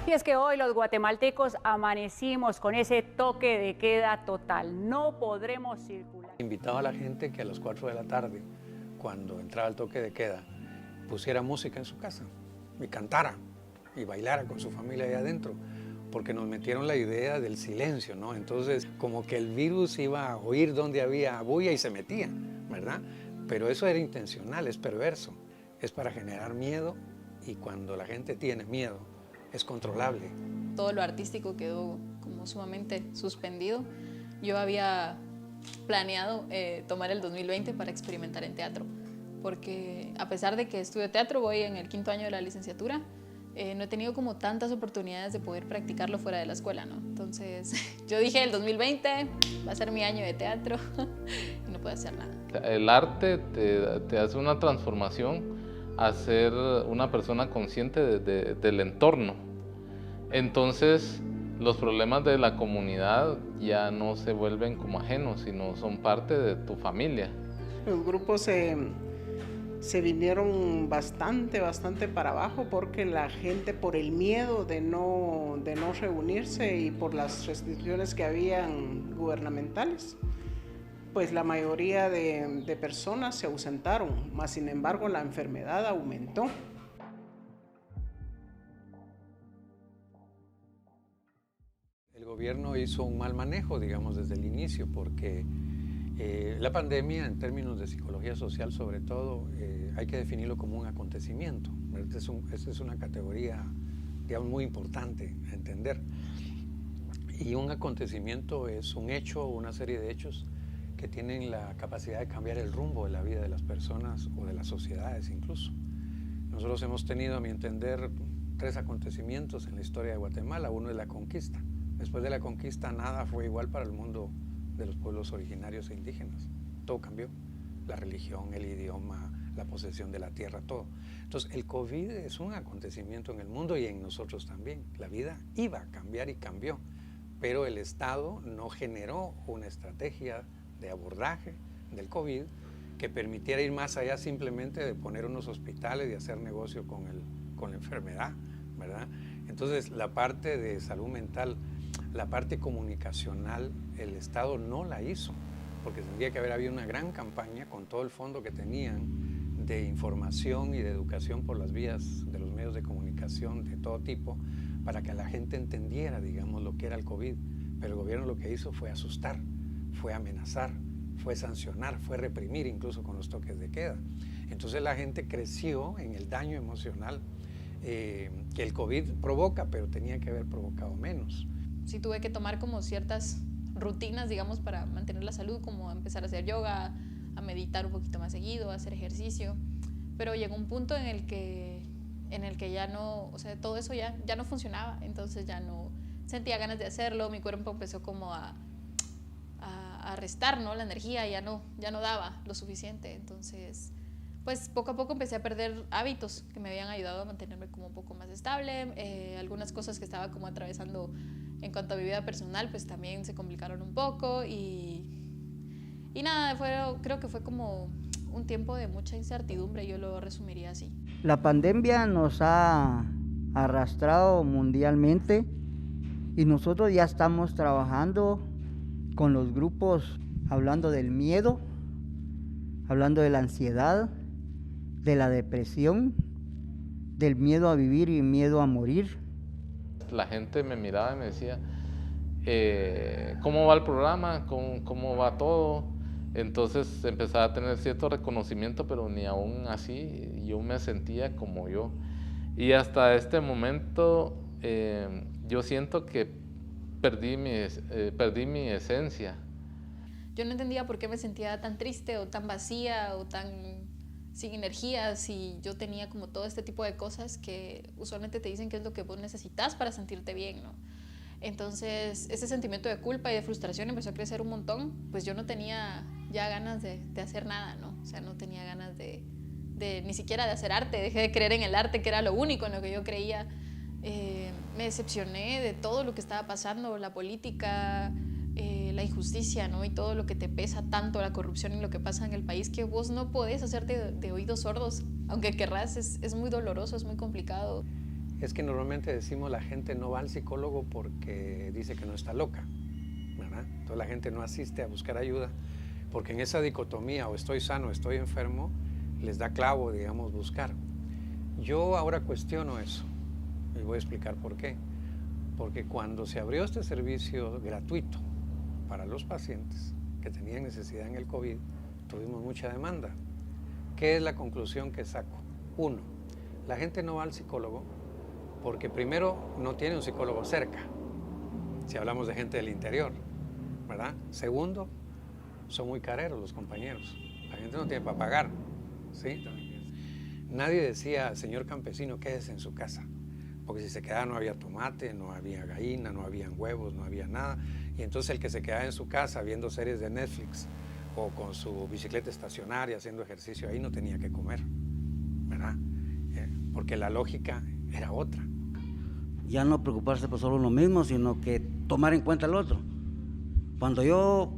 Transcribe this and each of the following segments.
Y es que hoy los guatemaltecos amanecimos con ese toque de queda total. No podremos circular. Invitaba a la gente que a las 4 de la tarde, cuando entraba el toque de queda, pusiera música en su casa y cantara y bailara con su familia ahí adentro, porque nos metieron la idea del silencio, ¿no? Entonces, como que el virus iba a oír donde había bulla y se metía, ¿verdad? Pero eso era intencional, es perverso, es para generar miedo, y cuando la gente tiene miedo, es controlable. Todo lo artístico quedó como sumamente suspendido. Yo había planeado tomar el 2020 para experimentar en teatro, porque a pesar de que estudio teatro, voy en el 5º año de la licenciatura, no he tenido como tantas oportunidades de poder practicarlo fuera de la escuela, ¿no? Entonces yo dije, el 2020 va a ser mi año de teatro y no puedo hacer nada. El arte te hace una transformación a ser una persona consciente del entorno. Entonces, los problemas de la comunidad ya no se vuelven como ajenos, sino son parte de tu familia. Los grupos se vinieron bastante para abajo porque la gente, por el miedo de no reunirse y por las restricciones que habían gubernamentales, pues la mayoría de personas se ausentaron, más sin embargo la enfermedad aumentó. El gobierno hizo un mal manejo, digamos, desde el inicio, porque la pandemia, en términos de psicología social sobre todo, hay que definirlo como un acontecimiento. Esta es una categoría, digamos, muy importante a entender. Y un acontecimiento es un hecho, una serie de hechos que tienen la capacidad de cambiar el rumbo de la vida de las personas o de las sociedades incluso. Nosotros hemos tenido, a mi entender, 3 acontecimientos en la historia de Guatemala. Uno es la conquista. Después de la conquista nada fue igual para el mundo de los pueblos originarios e indígenas. Todo cambió. La religión, el idioma, la posesión de la tierra, todo. Entonces el COVID es un acontecimiento en el mundo y en nosotros también. La vida iba a cambiar y cambió, pero el Estado no generó una estrategia de abordaje del COVID que permitiera ir más allá simplemente de poner unos hospitales y hacer negocio con la enfermedad, ¿verdad? Entonces la parte de salud mental, la parte comunicacional, el Estado no la hizo, porque tendría que haber habido una gran campaña con todo el fondo que tenían de información y de educación por las vías de los medios de comunicación de todo tipo, para que la gente entendiera, digamos, lo que era el COVID. Pero el gobierno lo que hizo fue asustar, fue amenazar, fue sancionar, fue reprimir, incluso con los toques de queda. Entonces la gente creció en el daño emocional que el COVID provoca, pero tenía que haber provocado menos. Sí tuve que tomar como ciertas rutinas, digamos, para mantener la salud, como empezar a hacer yoga, a meditar un poquito más seguido, a hacer ejercicio, pero llegó un punto en el que ya no, o sea, todo eso ya no funcionaba, entonces ya no sentía ganas de hacerlo, mi cuerpo empezó como a restar, ¿no? La energía ya no daba lo suficiente, entonces pues poco a poco empecé a perder hábitos que me habían ayudado a mantenerme como un poco más estable, algunas cosas que estaba como atravesando en cuanto a mi vida personal pues también se complicaron un poco y nada, creo que fue como un tiempo de mucha incertidumbre, yo lo resumiría así. La pandemia nos ha arrastrado mundialmente y nosotros ya estamos trabajando con los grupos hablando del miedo, hablando de la ansiedad, de la depresión, del miedo a vivir y miedo a morir. La gente me miraba y me decía, ¿cómo va el programa? ¿Cómo va todo? Entonces empezaba a tener cierto reconocimiento, pero ni aún así yo me sentía como yo. Y hasta este momento yo siento que perdí mi esencia. Yo no entendía por qué me sentía tan triste o tan vacía o tan sin energía si yo tenía como todo este tipo de cosas que usualmente te dicen que es lo que vos necesitas para sentirte bien, ¿no? Entonces ese sentimiento de culpa y de frustración empezó a crecer un montón, pues yo no tenía ya ganas de hacer nada, ¿no? O sea, no tenía ganas de ni siquiera de hacer arte, dejé de creer en el arte, que era lo único en lo que yo creía. Me decepcioné de todo lo que estaba pasando, la política, la injusticia, ¿no? Y todo lo que te pesa tanto, la corrupción y lo que pasa en el país, que vos no podés hacerte de oídos sordos, aunque querrás, es muy doloroso, es muy complicado. es que normalmente decimos la gente no va al psicólogo porque dice que no está loca, ¿verdad? Entonces la gente no asiste a buscar ayuda porque en esa dicotomía o estoy sano o estoy enfermo les da clavo, digamos, buscar. Yo ahora cuestiono eso y voy a explicar por qué. Porque cuando se abrió este servicio gratuito para los pacientes que tenían necesidad en el COVID, tuvimos mucha demanda. ¿Qué es la conclusión que saco? Uno, la gente no va al psicólogo porque primero no tiene un psicólogo cerca, si hablamos de gente del interior, ¿verdad? Segundo, son muy careros los compañeros, la gente no tiene para pagar, ¿sí? Nadie decía, señor campesino, quédese en su casa, porque si se quedaba no había tomate, no había gallina, no habían huevos, no había nada, y entonces el que se quedaba en su casa viendo series de Netflix o con su bicicleta estacionaria haciendo ejercicio ahí no tenía que comer, ¿verdad? Porque la lógica era otra. Ya no preocuparse por solo uno mismo, sino que tomar en cuenta al otro. Cuando yo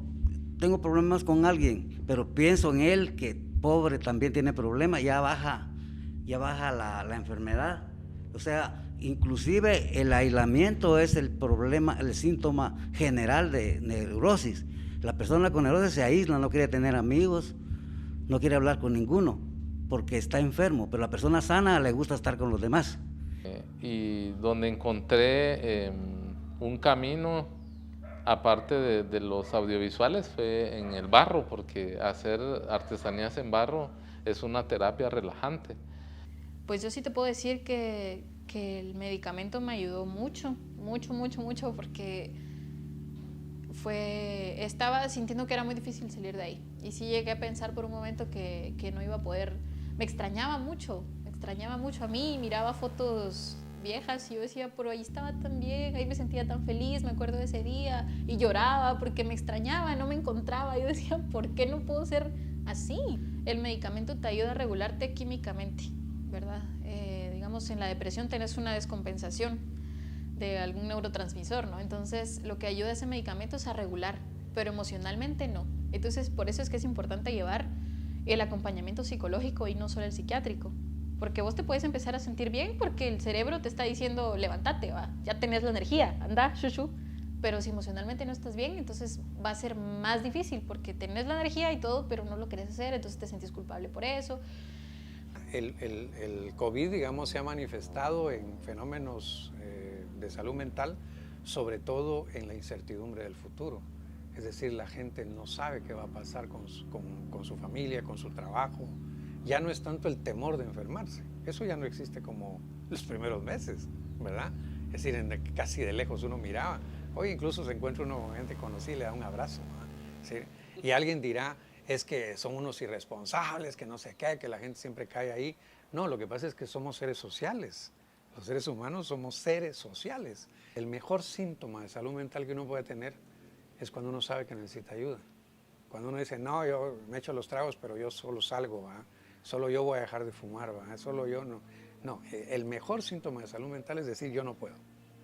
tengo problemas con alguien, pero pienso en él, que pobre también tiene problemas, ya baja la enfermedad. O sea, inclusive el aislamiento es el problema, el síntoma general de neurosis. La persona con neurosis se aísla, no quiere tener amigos, no quiere hablar con ninguno, porque está enfermo, pero la persona sana le gusta estar con los demás. Y donde encontré un camino, aparte de los audiovisuales, fue en el barro, porque hacer artesanías en barro es una terapia relajante. Pues yo sí te puedo decir que el medicamento me ayudó mucho, porque estaba sintiendo que era muy difícil salir de ahí. Y sí llegué a pensar por un momento que no iba a poder. Me extrañaba mucho a mí, miraba fotos viejas y yo decía, pero ahí estaba tan bien, ahí me sentía tan feliz, me acuerdo de ese día, y lloraba porque me extrañaba, no me encontraba. Yo decía, ¿por qué no puedo ser así? El medicamento te ayuda a regularte químicamente, ¿verdad? Digamos, en la depresión tenés una descompensación de algún neurotransmisor, ¿no? Entonces, lo que ayuda a ese medicamento es a regular, pero emocionalmente no. Entonces, por eso es que es importante llevar el acompañamiento psicológico y no solo el psiquiátrico. Porque vos te puedes empezar a sentir bien porque el cerebro te está diciendo, levántate, va, ya tenés la energía, anda, shushu. Pero si emocionalmente no estás bien, entonces va a ser más difícil porque tenés la energía y todo, pero no lo querés hacer, entonces te sentís culpable por eso. El COVID, digamos, se ha manifestado en fenómenos de salud mental, sobre todo en la incertidumbre del futuro. Es decir, la gente no sabe qué va a pasar con su familia, con su trabajo. Ya no es tanto el temor de enfermarse. Eso ya no existe como los primeros meses, ¿verdad? Es decir, casi de lejos uno miraba. Hoy incluso se encuentra uno con gente conocida y le da un abrazo, ¿sí? Y alguien dirá, es que son unos irresponsables, que no sé qué, que la gente siempre cae ahí. No, lo que pasa es que somos seres sociales. Los seres humanos somos seres sociales. El mejor síntoma de salud mental que uno puede tener es cuando uno sabe que necesita ayuda. Cuando uno dice, no, yo me echo los tragos, pero yo solo salgo, ¿va? Solo yo voy a dejar de fumar, ¿va? Solo yo no. No, el mejor síntoma de salud mental es decir, yo no puedo,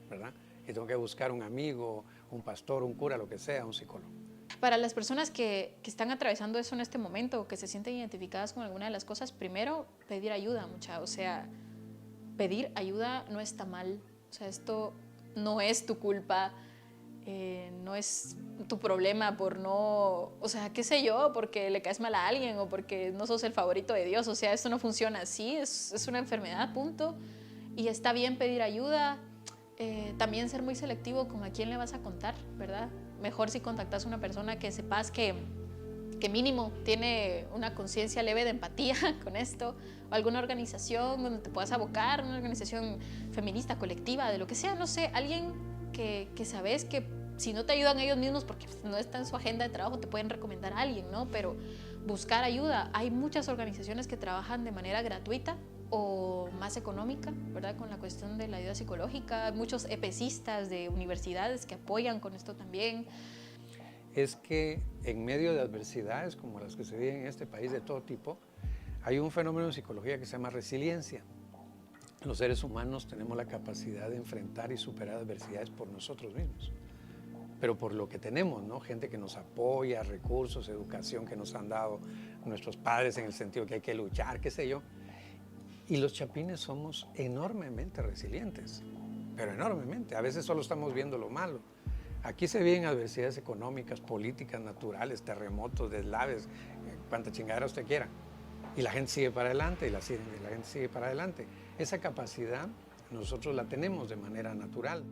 ¿verdad? Y tengo que buscar un amigo, un pastor, un cura, lo que sea, un psicólogo. Para las personas que están atravesando eso en este momento o que se sienten identificadas con alguna de las cosas, primero, pedir ayuda, mucha. O sea, pedir ayuda no está mal. O sea, esto no es tu culpa, no es tu problema por no, o sea, qué sé yo, porque le caes mal a alguien o porque no sos el favorito de Dios. O sea, esto no funciona así, es una enfermedad, punto. Y está bien pedir ayuda. También ser muy selectivo con a quién le vas a contar, ¿verdad? Mejor si contactas a una persona que sepas que mínimo tiene una conciencia leve de empatía con esto, o alguna organización donde te puedas abocar, una organización feminista, colectiva, de lo que sea, no sé, alguien que sabes que si no te ayudan ellos mismos porque no está en su agenda de trabajo, te pueden recomendar a alguien, ¿no? Pero buscar ayuda. Hay muchas organizaciones que trabajan de manera gratuita o más económica, ¿verdad? Con la cuestión de la ayuda psicológica, muchos EPCistas de universidades que apoyan con esto también. Es que en medio de adversidades como las que se viven en este país de todo tipo, hay un fenómeno en psicología que se llama resiliencia. Los seres humanos tenemos la capacidad de enfrentar y superar adversidades por nosotros mismos, pero por lo que tenemos, ¿no? Gente que nos apoya, recursos, educación que nos han dado nuestros padres en el sentido que hay que luchar, qué sé yo. Y los chapines somos enormemente resilientes, pero enormemente. A veces solo estamos viendo lo malo. Aquí se vienen adversidades económicas, políticas, naturales, terremotos, deslaves, cuanta chingadera usted quiera. Y la gente sigue para adelante, y la gente sigue para adelante. Esa capacidad nosotros la tenemos de manera natural.